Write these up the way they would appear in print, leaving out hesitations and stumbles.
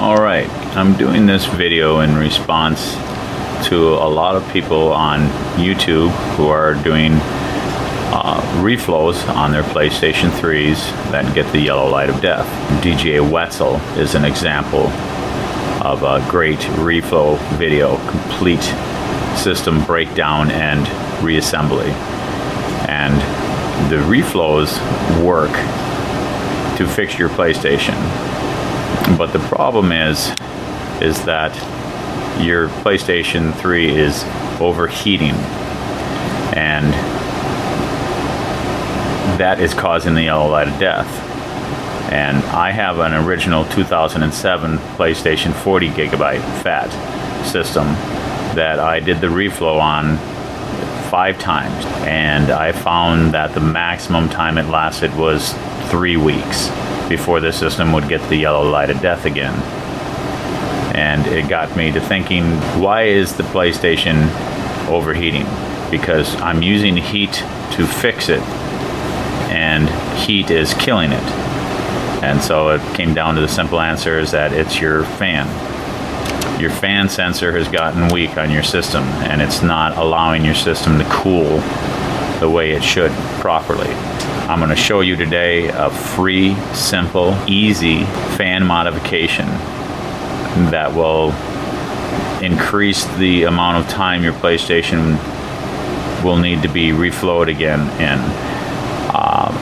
Alright, I'm doing this video in response to a lot of people on YouTube who are doing reflows on their PlayStation 3s that get the yellow light of death. DJ Wetzel is an example of a great reflow video, complete system breakdown and reassembly. And the reflows work to fix your PlayStation. But the problem is that your PlayStation 3 is overheating, and that is causing the yellow light of death. And I have an original 2007 PlayStation 40 gigabyte fat system that I did the reflow on 5 times, and I found that the maximum time it lasted was 3 weeks before the system would get the yellow light of death again. And it got me to thinking, why is the PlayStation overheating? Because I'm using heat to fix it, and heat is killing it. And so it came down to the simple answer is that it's your fan. Your fan sensor has gotten weak on your system, and it's not allowing your system to cool the way it should properly. I'm going to show you today a free, simple, easy fan modification that will increase the amount of time your PlayStation will need to be reflowed again in.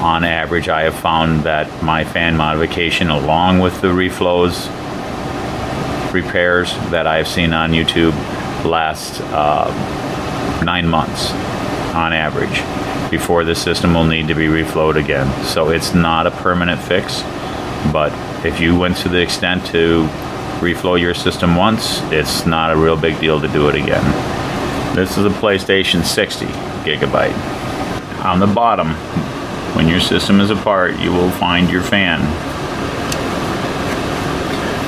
On average, I have found that my fan modification, along with the reflows repairs that I've seen on YouTube, last 9 months on average before the system will need to be reflowed again. So it's not a permanent fix, but if you went to the extent to reflow your system once, it's not a real big deal to do it again. This is a PlayStation 60 gigabyte. On the bottom, when your system is apart, you will find your fan.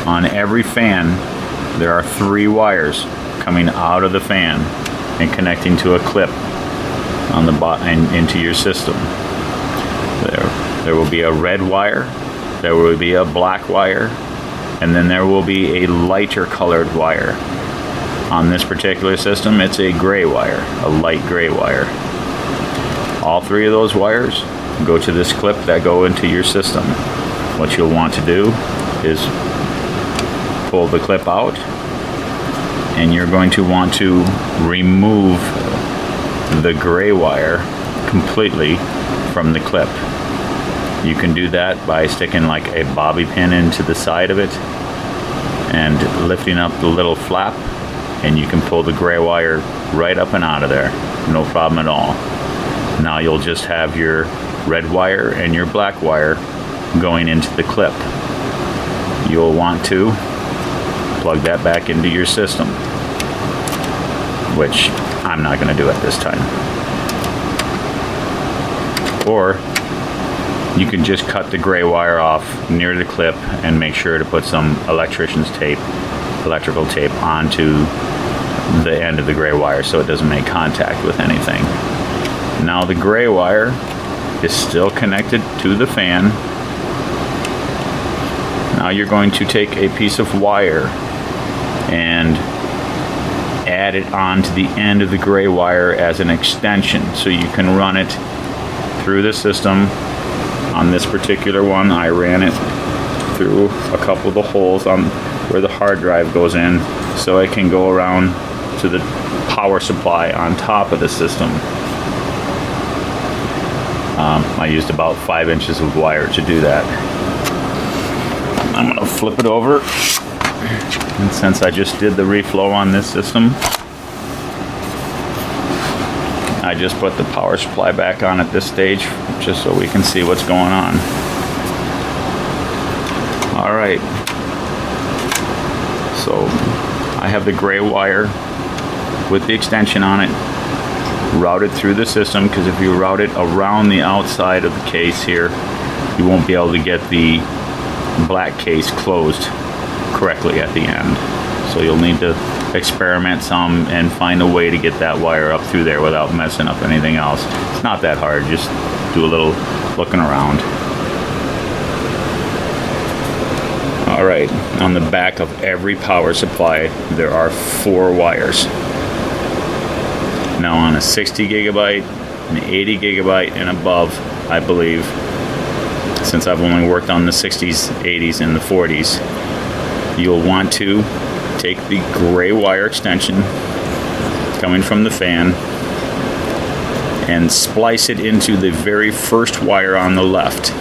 On every fan, there are 3 wires coming out of the fan and connecting to a clip on the bottom into your system. There will be a red wire, there will be a black wire, and then there will be a lighter colored wire. On this particular system, it's a gray wire, a light gray wire. All 3 of those wires go to this clip that go into your system. What you'll want to do is pull the clip out, and you're going to want to remove the gray wire completely from the clip. You can do that by sticking like a bobby pin into the side of it and lifting up the little flap, and you can pull the gray wire right up and out of there, no problem at all. Now you'll just have your red wire and your black wire going into the clip. You'll want to plug that back into your system, which I'm not going to do at this time. Or you can just cut the gray wire off near the clip and make sure to put some electrical tape onto the end of the gray wire so it doesn't make contact with anything. Now the gray wire is still connected to the fan. Now you're going to take a piece of wire and add it onto the end of the gray wire as an extension, so you can run it through the system. On this particular one, I ran it through a couple of the holes on where the hard drive goes in, so it can go around to the power supply on top of the system. I used about 5 inches of wire to do that. I'm going to flip it over, and since I just did the reflow on this system, I just put the power supply back on at this stage just so we can see what's going on. Alright, so I have the gray wire with the extension on it routed through the system, because if you route it around the outside of the case here, you won't be able to get the black case closed correctly at the end. So you'll need to experiment some and find a way to get that wire up through there without messing up anything else. It's not that hard, just do a little looking around. All right, on the back of every power supply, there are 4 wires. Now on a 60 gigabyte, an 80 gigabyte and above, I believe, since I've only worked on the 60s, 80s, and the 40s, you'll want to take the gray wire extension coming from the fan and splice it into the very first wire on the left.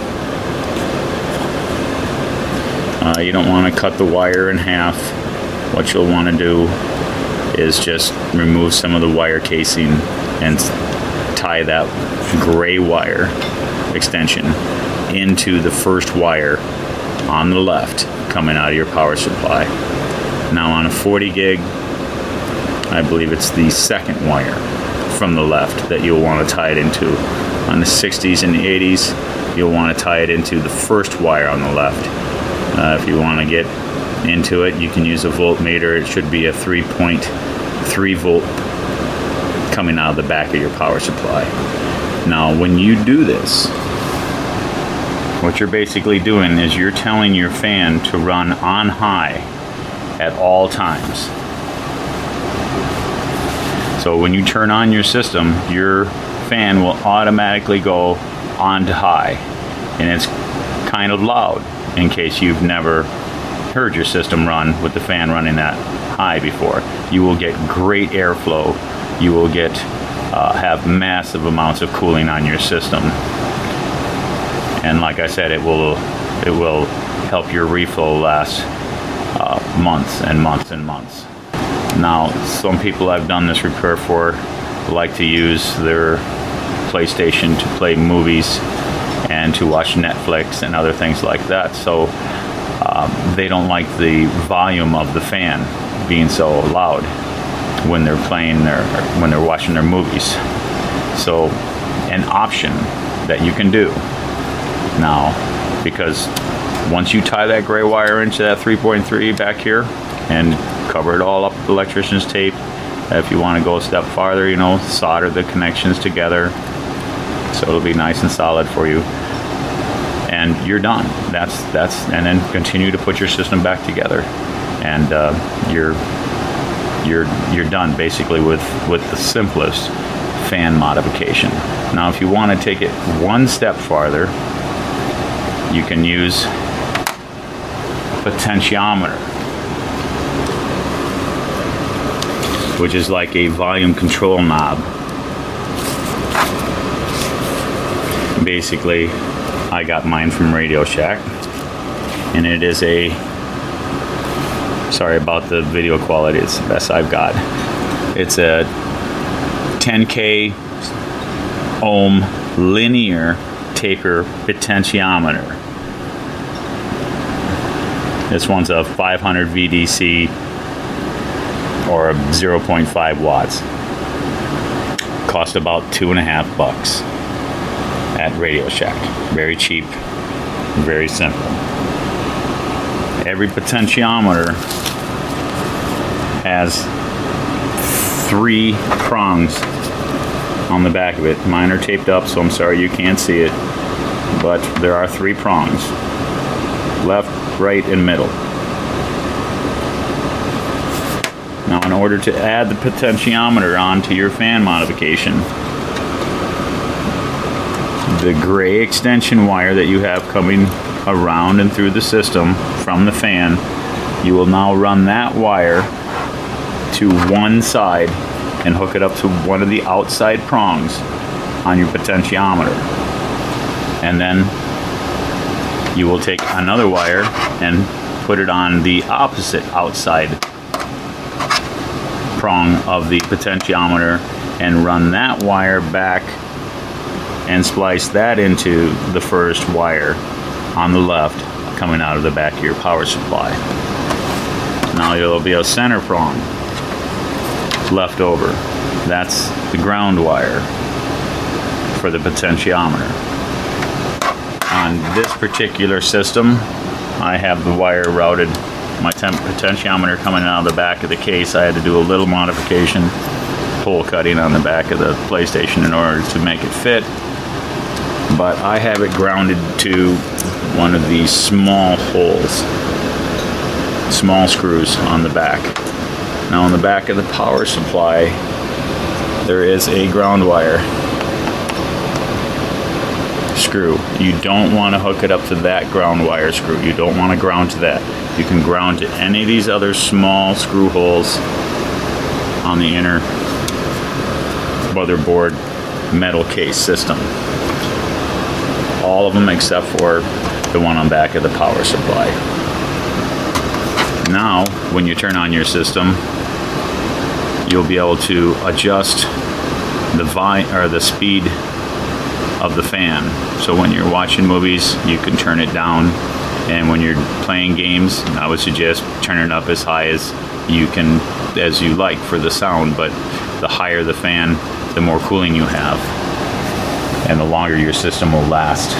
You don't want to cut the wire in half. What you'll want to do is just remove some of the wire casing and tie that gray wire extension into the first wire on the left coming out of your power supply. Now on a 40 gig, I believe it's the second wire from the left that you'll want to tie it into. On the 60s and the 80s, you'll want to tie it into the first wire on the left. If you want to get into it, you can use a voltmeter. It should be a 3.3 volt coming out of the back of your power supply. Now, when you do this, what you're basically doing is you're telling your fan to run on high at all times. So when you turn on your system, your fan will automatically go on to high, and it's kind of loud in case you've never heard your system run with the fan running that high before. You will get great airflow. You will get have massive amounts of cooling on your system, and like I said, it will help your reflow last months and months and months. Now, some people I've done this repair for like to use their PlayStation to play movies and to watch Netflix and other things like that, so they don't like the volume of the fan being so loud when they're when they're watching their movies. So an option that you can do now, because once you tie that gray wire into that 3.3 back here and cover it all up with electrician's tape, if you want to go a step farther, you know, solder the connections together so it'll be nice and solid for you, and you're done. That's and then continue to put your system back together, and you're done basically with the simplest fan modification. Now, if you want to take it one step farther, you can use potentiometer, which is like a volume control knob. Basically, I got mine from Radio Shack, and it is a, sorry about the video quality, it's the best I've got. It's a 10K ohm linear taper potentiometer. This one's a 500 VDC or a 0.5 watts. Cost about $2.50 at Radio Shack. Very cheap, very simple. Every potentiometer has 3 prongs on the back of it. Mine are taped up, so I'm sorry you can't see it, but there are 3 prongs. Left, right, and middle. Now, in order to add the potentiometer onto your fan modification, the gray extension wire that you have coming around and through the system from the fan, you will now run that wire to one side and hook it up to one of the outside prongs on your potentiometer. And then you will take another wire and put it on the opposite outside prong of the potentiometer and run that wire back and splice that into the first wire on the left coming out of the back of your power supply. Now there'll be a center prong left over. That's the ground wire for the potentiometer. On this particular system, I have the wire routed, my potentiometer coming out of the back of the case. I had to do a little modification, hole cutting on the back of the PlayStation in order to make it fit. But I have it grounded to one of these small holes small screws on the back. Now on the back of the power supply, there is a ground wire screw. You don't want to hook it up to that ground wire screw. You don't want to ground to that. You can ground to any of these other small screw holes on the inner motherboard metal case system. All of them except for the one on back of the power supply. Now, when you turn on your system, you'll be able to adjust the speed of the fan. So when you're watching movies, you can turn it down, and when you're playing games, I would suggest turning it up as high as you like for the sound. But the higher the fan, the more cooling you have, and the longer your system will last.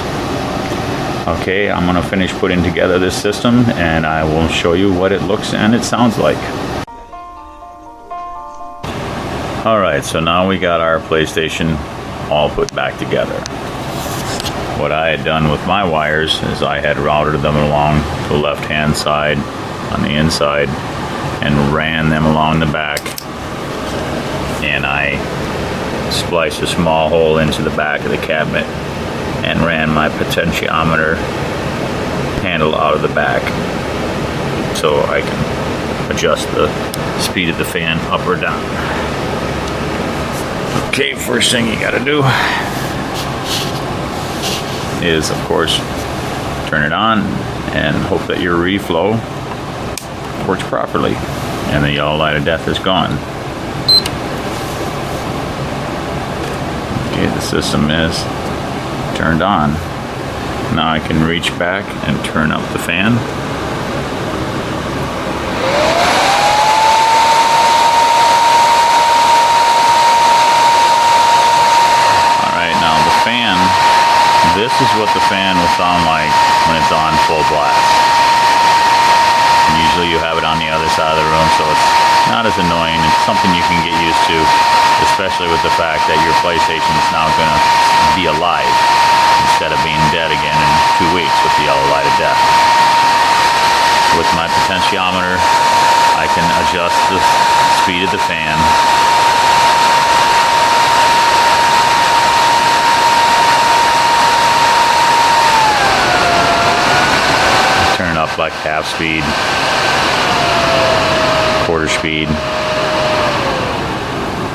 Okay, I'm gonna finish putting together this system, and I will show you what it looks and it sounds like. Alright, so now we got our PlayStation all put back together. What I had done with my wires is I had routed them along the left hand side on the inside and ran them along the back, and I spliced a small hole into the back of the cabinet and ran my potentiometer handle out of the back so I can adjust the speed of the fan up or down. Okay, first thing you gotta do is, of course, turn it on and hope that your reflow works properly and the yellow light of death is gone. Okay, the system is turned on. Now I can reach back and turn up the fan. Alright, now the fan, this is what the fan will sound like when it's on full blast. And usually you have it on the other side of the room, so it's not as annoying. It's something you can get used to, especially with the fact that your PlayStation is now going to be alive instead of being dead again in 2 weeks with the yellow light of death. With my potentiometer, I can adjust the speed of the fan. Turn it up like half speed, quarter speed.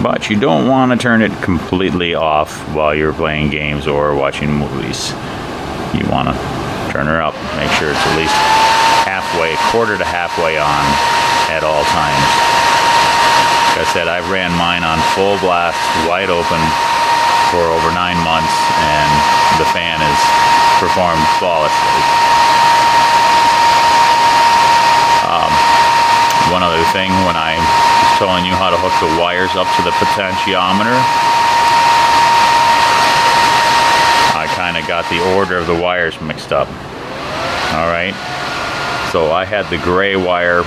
But you don't want to turn it completely off while you're playing games or watching movies. You want to turn her up, make sure it's at least halfway, quarter to halfway on at all times. Like I said, I ran mine on full blast, wide open for over 9 months, and the fan has performed flawlessly. One other thing, when I was telling you how to hook the wires up to the potentiometer, I kind of got the order of the wires mixed up. Alright, so I had the gray wire,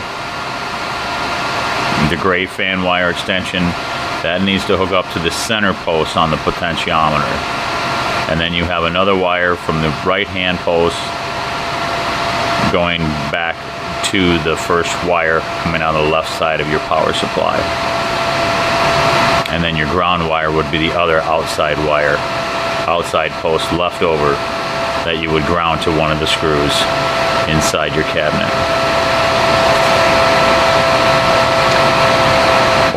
the gray fan wire extension, that needs to hook up to the center post on the potentiometer. And then you have another wire from the right hand post going back to the first wire coming out of the left side of your power supply. And then your ground wire would be the other outside wire, outside post left over that you would ground to one of the screws inside your cabinet.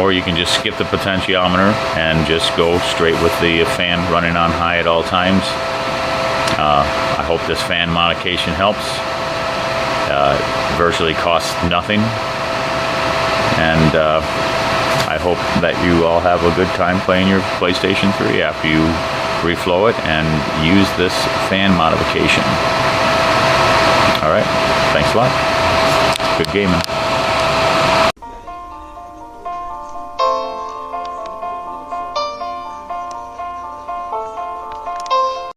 Or you can just skip the potentiometer and just go straight with the fan running on high at all times. I hope this fan modification helps. Virtually costs nothing, and I hope that you all have a good time playing your PlayStation 3 after you reflow it and use this fan modification. Alright, thanks a lot. Good gaming.